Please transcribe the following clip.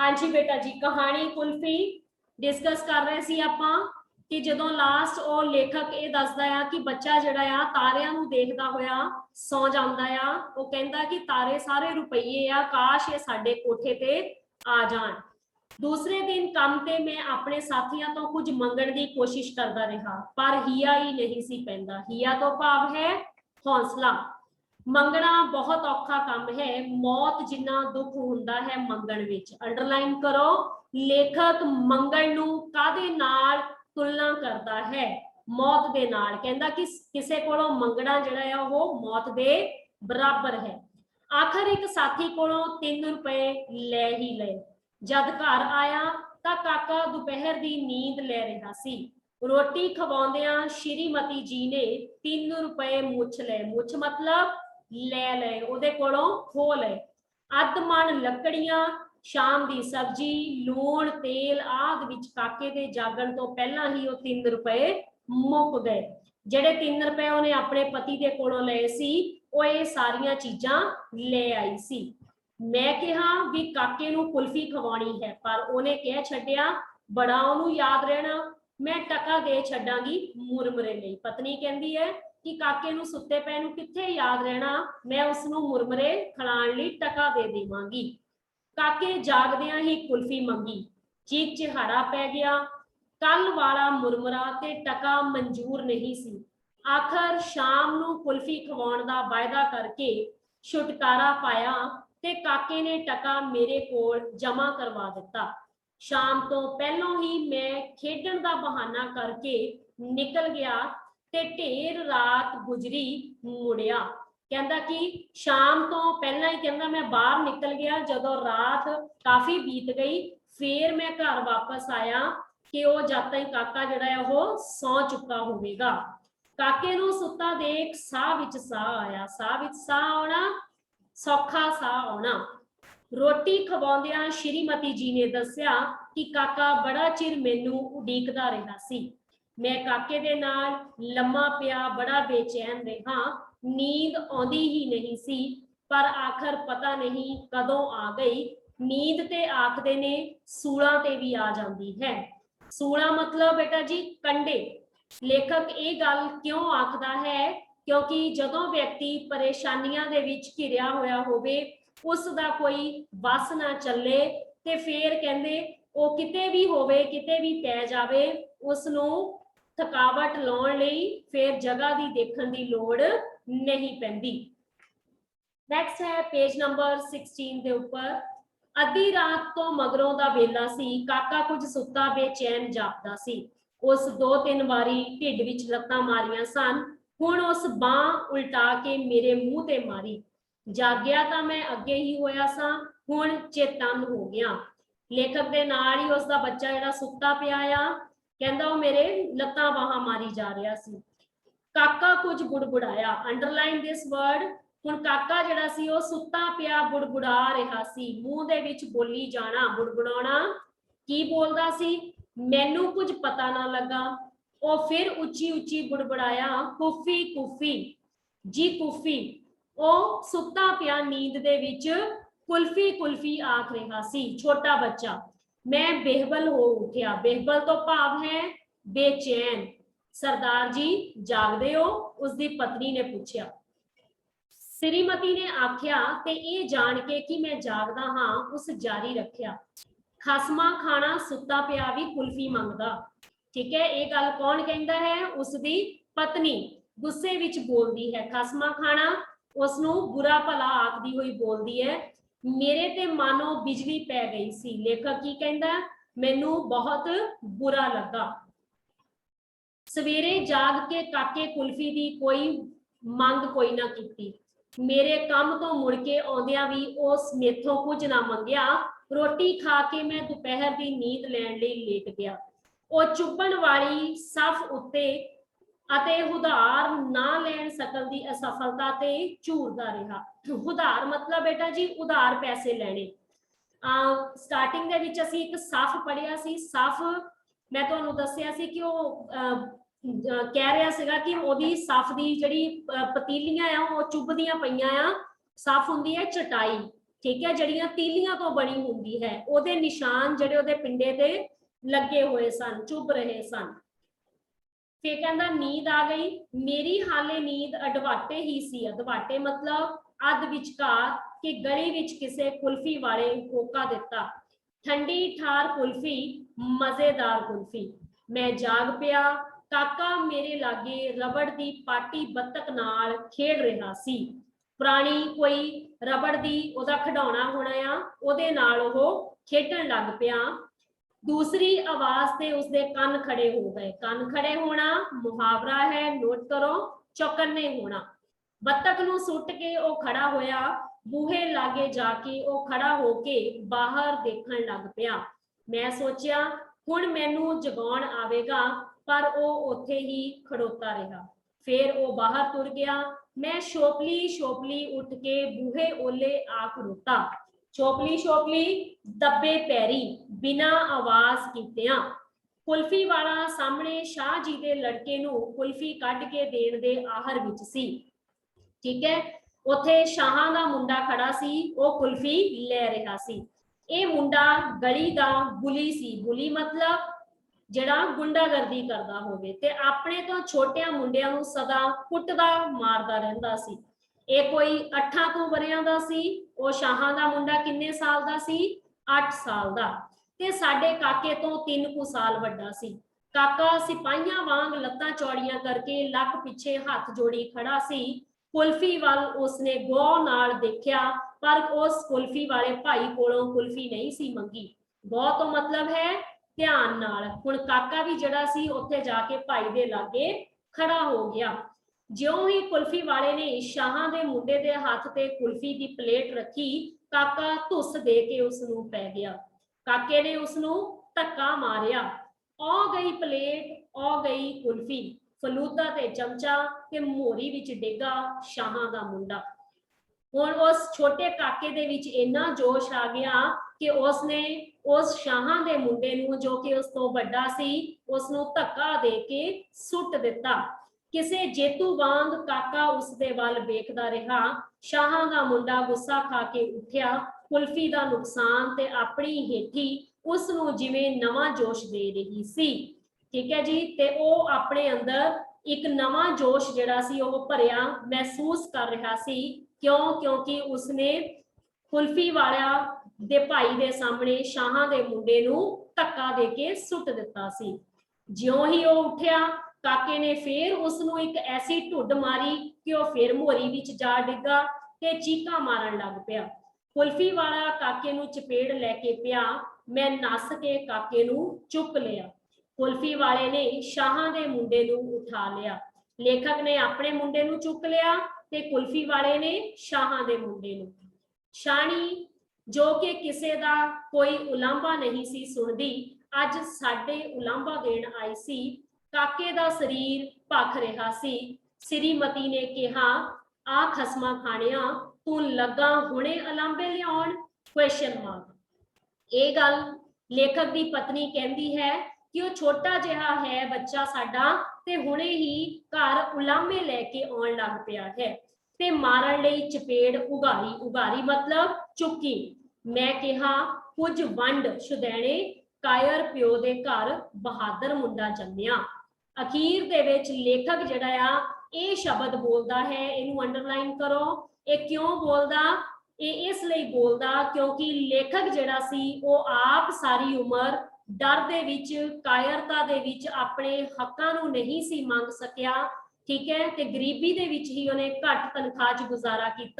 हाँ जी बेटा जी, कहानी कुल्फी डिस्कस कर रहे सी आपां कि जदों लास्ट और लेखक ये दसदा आ कि बच्चा जिहड़ा आ तारियां नूं देखदा होया सौ जांदा आ। वो कहंदा कि तारे सारे रुपये आ, काश ये साडे कोठे ते आ जाण। दूसरे दिन काम ते मैं अपने साथियों तो कुछ मंगण की कोशिश करता रहा, पर हिया ही नहीं सी पैंदा। हिया तो भाव है हौसला। मंगना बहुत औखा काम है, मौत जिन्ना दुख हुंदा है मंगण विच। अंडरलाइन करो, लेखक मंगण नूं कादे नाल तुलना करता है? मौत दे नाल। कहंदा कि किसे कोलों मंगना जिहड़ा है वो मौत दे बराबर है। आखिर एक साथी कोलों 3 रुपए ले ही ले। जद घर आया तां काका दोपहर दी नींद ले रहा सी। रोटी खवाउंदियां श्रीमती जी ने 3 रुपए मुछ ले। मुछ मतलब ले ले, ओदे कोलों खो ले। अध मन लकड़ियां, शाम दी सब्जी, लूण तेल आदि विच काके दे जागण तो पहला ही वो 3 रुपए मुक गए। जेडे 3 रुपए उन्हें अपने पति दे कोलों लए सी, वो ये सारियां चीजां ले आई सी। मैं कहा भी काके नूं कुल्फी खवानी है, पर उन्हें कह छड्डिया बड़ा उन्होंने याद रहना, मैं टका दे छड्डांगी मुरमुरे लई। पत्नी कहंदी है कि काके नूं सुत्ते पे नूं कित्थे याद रहना, मैं उसनूं मुरमुरे खिलाउण लई टका दे देवांगी। काके जागदियां ही कुल्फी मंगी। चीख चिहाड़ा पै गया। कल वाला मुरमुरा ते टका मंजूर नहीं सी। आखिर शाम नूं कुल्फी खवाउण दा वायदा करके छुटकारा पाया ते काके ने टका मेरे कोल जमा करवा दिता। शाम तो पहलों ही मैं खेडण दा बहाना करके निकल गया ते ढेर रात गुजरी मुड़िया। कहंदा कि शाम तो पहला ही कहंदा मैं बाहर निकल गया, जदों रात काफी बीत गई फिर मैं घर वापस आया कि वो जद तक काका जिहड़ा है वो सौ चुका होवेगा। काके नूं सुत्ता देख साह विच साह आया। साह विच साह आउणा, सौखा साह आउणा। रोटी खवाउंदियां श्रीमती जी ने दस्सिया कि काका बड़ा चिर मैनू उडीकदा रहा सी। मैं काके दे नाल लम्मा पिया बड़ा बेचैन रहा। नींद आउंदी ही नहीं सी, पर आखिर पता नहीं कदों आ गई। नींद ते आखदे ने सूलां ते भी आ जांदी है। सूला मतलब बेटा जी कंडे। लेखक ये गल क्यों आखदा है? क्योंकि जदों व्यक्ति परेशानियां दे विच घिरिया होया होवे, उसका कोई बस ना चले ते फिर कहंदे वो किते भी होवे, किते भी पै जावे, उसनूं थकावट लाउण लई फिर जगह दी देखण दी लोड़ नहीं पैंदी। नैक्सट है पेज नंबर 16 दे उपर। अद्धी रात तो मगरों दा वेला सी। काका कुछ सुत्ता बेचैन जापदा सी। उस 2-3 वारी ढिड विच लत्तां मारियां सन। हुण उस बांह उल्टा के मेरे मूंह ते मारी। जागिया तां मैं अगे ही होया सां, हुण चेतन हो गया। लेखक दे नाल ही उसदा बच्चा जिहड़ा सुत्ता पिया आ, कहंदा वो मेरे लत्तां बाहां मारी जा रहा सी। काका कुछ बुड़बुड़ाया। Underline this word. हुण काका जिहड़ा सी वो सुत्ता पिया बुड़बुड़ा रहा सी। मूंह दे विच बोली जाना, बुड़बुड़ाउणा। की बोलदा सी? मैनू कुछ पता ना लगा। वो फिर उच्ची उच्ची बुड़बुड़ाया, कुफी कुफी जी कुफी। वो सुत्ता पिया नींद दे विच कुल्फी कुल्फी आख रहा सी, छोटा बच्चा। मैं बेहबल हो उठिया। बेहबल तो भाव है बेचैन। सरदार जी जागदे हो? उसकी पत्नी ने पूछा। श्रीमती ने आख्या ते ये जान के कि मैं जागदा हाँ, उस जारी रखिया। खसमा खाना सुत्ता पिया भी कुल्फी मंगदा। ठीक है, ये गल कौन कहंदा है? उसकी पत्नी गुस्से विच बोलदी है। खसमा खाना उसनू बुरा भला आखदी हुई बोलदी है। मेरे ते मानो बिजली पै गई सी। लेखक की कहंदा? मैनू बहुत बुरा लगा। सवेरे जाग के काके कुल्फी दी कोई मंग कोई ना कीती। मेरे काम तो मुड़ के आउंदियां भी उस मेथों कुछ ना मंगिया। रोटी खा के मैं दोपहर की नींद लैण लई लेट गया। वो चुभण वाली सफ उत्ते अते उधार ना लैण सकल दी असफलता ते झूरदा रहा। उधार मतलब बेटा जी उधार पैसे लैणे। स्टार्टिंग दे विच असीं एक सफ पढ़िया सी। सफ मैं तुहानूं दस्सिया सी कि वो कह रहा सीगा कि ओदी सफ दी जिहड़ी पतीलियां आ वो चुभदियां पईयां आ। सफ हुंदी है चटाई। ठीक है, जड़ियां तीलियां तो बनी होंगी है, ओदे निशान जड़े ओदे पिंडे ते लगे हुए सन, चुभ रहे सन। फिर कहता नींद आ गई, मेरी हाले नींद अडवाटे ही सी, अडवाटे मतलब अध विचकार, कि गली विच किसे कुल्फी वाले होका दिता, ठंडी ठार कुल्फी, मजेदार कुल्फी। मैं जाग पिया, काका मेरे लागे रबड़ दी पाटी बत्तक नाल खेड रहा सी। पुरानी कोई रबड़ दी ओदा खिडौना होना आ, ओदे नाल ओह खेडण लग पिया। दूसरी आवाज से उसके कान खड़े हो गए। कान खड़े होना मुहावरा है, नोट करो, चौकन्ने होना। बत्तख नूं सुट के ओ खड़ा होया, बूहे लागे जाके ओ खड़ा होके बाहर देखण लग पिया। मैं सोचिया हुण मैनू जगाउण आवेगा, पर ओ उत्थे ही खड़ोता रहा। फिर ओ बाहर तुर गया। मैं शोपली शोपली उठ के बूहे ओले आ खड़ोता। चोपली चोपली दबे पैरी बिना आवाज कीतिया। कुल्फी वाला सामने शाह जी दे लड़के नूं कुल्फी कढ़ के देण दे आहर विच सी। ठीक है, उत्थे शाहां दा मुंडा खड़ा सी, ओ कुल्फी ले रहा सी। ये मुंडा गली दा बुली सी। बुली मतलब जिहड़ा गुंडागर्दी करदा होवे ते अपने तो छोटिया मुंडियां नूं सदा कुੱਟदा मारदा रहिंदा सी। ये कोई 8 वरियां दा सी। वो शाहां दा मुंडा किन्ने साल दा सी? 8 साल दा। ते साडे काके तो 3 साल वड्डा सी। काका सिपाहियां वांग लत्तां चौड़ियां करके लक पिछे हाथ जोड़ी खड़ा सी। कुल्फी वाल उसने गौर नाल देखिया, पर उस कुल्फी वाले भाई कोलों कुल्फी नहीं सी मंगी। गौर तो मतलब है ध्यान नाल। हुण काका भी जिहड़ा सी उत्थे जाके भाई दे लागे खड़ा हो गया। ज्यों ही कुल्फी वाले ने शाहां दे मुंडे दे हाथ ते कुल्फी दी प्लेट रखी, काका धुस दे के उसनूं पै गया। काके ने उसनूं धक्का मारिया। आ गई प्लेट, आ गई कुल्फी, फलूदा ते चमचा ते मोहरी विच डिगा शाहां दा मुंडा। हुण उस छोटे काके दे विच इन्ना जोश आ गया कि उसने उस शाहां दे मुंडे नूं, जो कि उस तो वड्डा सी, उसनूं धक्का दे के सुट दिता। किसे जेतू वांग काका उसदे वाल वेखदा रहा। शाहां दा मुंडा गुस्सा खा के उठिया। कुल्फी दा नुकसान ते अपनी हेठी उसनूं जिवें नवां जोश दे रही सी। ठीक है जी, ते ओह अपने अंदर एक नवां जोश जिहड़ा सी ओह भरिया महसूस कर रहा सी। क्यों? क्योंकि उसने कुल्फी वाला दे भाई दे सामने शाहां दे मुंडे नूं धक्का दे के सुट दिता सी। ज्यों ही ओह उठिया, काके ने फिर उसनूं एक ऐसी ढुड मारी कि वह फिर मोहरी विच जा डिगा ते चीकां मारन लग पिया। कुल्फी वाला काके नूं चपेड़ लैके पिया। मैं नस के काके नूं चुक लिया। कुल्फी वाले ने शाहां दे मुंडे नूं उठा लिया। लेखक ने अपने मुंडे नूं चुक लिया ते कुल्फी वाले ने शाहां दे मुंडे नूं। शानी जो कि किसे दा कोई उलांभा नहीं सी सुनदी, अज साडे उलांभा देण आई सी। काके दा शरीर भख रहा सी। श्रीमती ने कहा, आ खसमा खाणिया, तू लगा हुणे उलांभे लियाउण? Question mark. ये गल लेखक दी पत्नी कहती है कि वह छोटा जिहा है बच्चा साडा, ते हुणे ही घर उलांभे लैके आउण लग पिया है ते मारन लई चपेड़ उगारी। उगारी मतलब चुकी। मैं कहा कुछ वंड छुदैणे, कायर प्यो दे घर बहादुर मुंडा जम्मिया। अखीर दे विच लेखक जिहड़ा आ ये शब्द बोलदा है, इनू अंडरलाइन करो। ये क्यों बोलदा? ये इसलिए बोलदा क्योंकि लेखक जिहड़ा सी वो आप सारी उम्र डर दे विच, कायरता दे विच अपने हक्कां नूं नहीं सी मंग सकिया। ठीक है, ते गरीबी दे विच ही उन्हें घट तनख्वाह च गुजारा किया।